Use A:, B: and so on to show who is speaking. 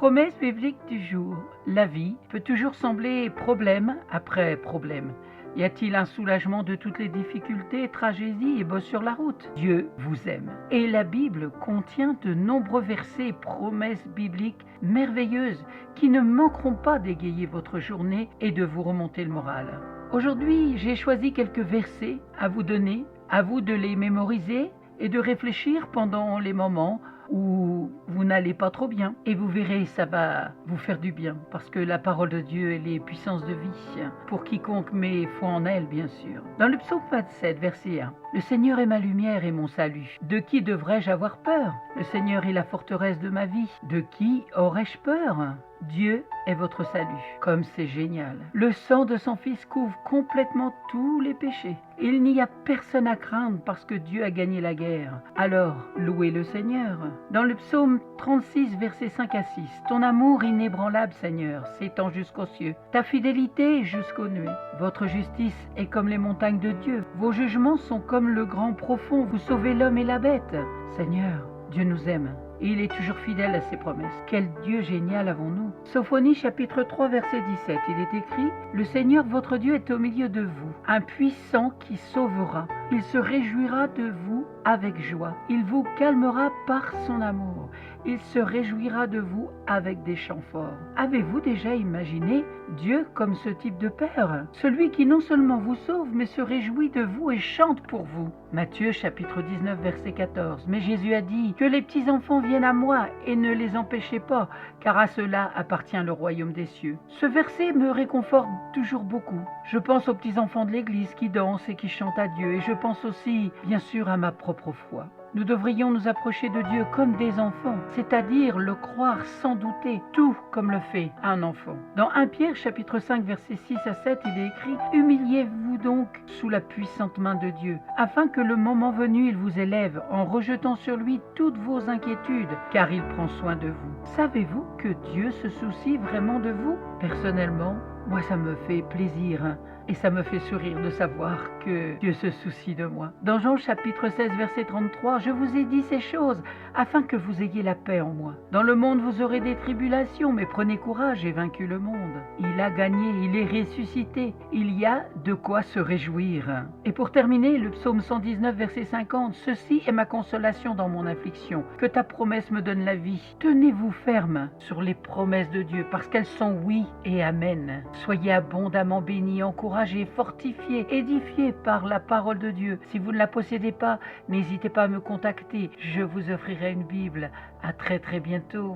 A: Promesse biblique du jour. La vie peut toujours sembler problème après problème. Y a-t-il un soulagement de toutes les difficultés, tragédies et bosses sur la route? Dieu vous aime. Et la Bible contient de nombreux versets et promesses bibliques merveilleuses qui ne manqueront pas d'égayer votre journée et de vous remonter le moral. Aujourd'hui, j'ai choisi quelques versets à vous donner, à vous de les mémoriser et de réfléchir pendant les moments où vous n'allez pas trop bien. Et vous verrez, ça va vous faire du bien, parce que la parole de Dieu, elle est puissance de vie, pour quiconque met foi en elle, bien sûr. Dans le psaume 27, verset 1, « Le Seigneur est ma lumière et mon salut. De qui devrais-je avoir peur? Le Seigneur est la forteresse de ma vie. De qui aurais-je peur? Dieu est votre salut. » Comme c'est génial. Le sang de son Fils couvre complètement tous les péchés. Il n'y a personne à craindre parce que Dieu a gagné la guerre. Alors, louez le Seigneur. Dans le psaume 36, versets 5 à 6, « Ton amour inébranlable, Seigneur, s'étend jusqu'aux cieux. Ta fidélité jusqu'aux nuées. Votre justice est comme les montagnes de Dieu. Vos jugements sont comme le grand profond. Vous sauvez l'homme et la bête. Seigneur, Dieu nous aime. Et il est toujours fidèle à ses promesses. Quel Dieu génial avons-nous! Sophonie chapitre 3 verset 17, il est écrit « Le Seigneur votre Dieu est au milieu de vous, un puissant qui sauvera. Il se réjouira de vous avec joie. Il vous calmera par son amour. Il se réjouira de vous avec des chants forts. » Avez-vous déjà imaginé Dieu comme ce type de Père? Celui qui non seulement vous sauve, mais se réjouit de vous et chante pour vous. Matthieu chapitre 19 verset 14. Mais Jésus a dit que les petits enfants viennent à moi et ne les empêchez pas, car à cela appartient le royaume des cieux. Ce verset me réconforte toujours beaucoup. Je pense aux petits enfants de l'église qui dansent et qui chantent à Dieu, et je pense aussi, bien sûr, à ma propre foi. Nous devrions nous approcher de Dieu comme des enfants, c'est-à-dire le croire sans douter, tout comme le fait un enfant. Dans 1 Pierre chapitre 5 versets 6 à 7, il est écrit « Humiliez-vous donc sous la puissante main de Dieu, afin que le moment venu il vous élève en rejetant sur lui toutes vos inquiétudes, car il prend soin de vous. » Savez-vous que Dieu se soucie vraiment de vous? Personnellement, moi ça me fait plaisir, et ça me fait sourire de savoir que Dieu se soucie de moi. Dans Jean chapitre 16 verset 33, « Je vous ai dit ces choses afin que vous ayez la paix en moi. Dans le monde vous aurez des tribulations, mais prenez courage, j'ai vaincu le monde. » Il a gagné, il est ressuscité. Il y a de quoi se réjouir. Et pour terminer, le psaume 119 verset 50, « Ceci est ma consolation dans mon affliction, que ta promesse me donne la vie. » Tenez-vous ferme sur les promesses de Dieu, parce qu'elles sont oui et amen. Soyez abondamment bénis, encouragés, fortifiés, édifiés par la parole de Dieu. Si vous ne la possédez pas, n'hésitez pas à me contacter. Je vous offrirai une Bible. À très bientôt.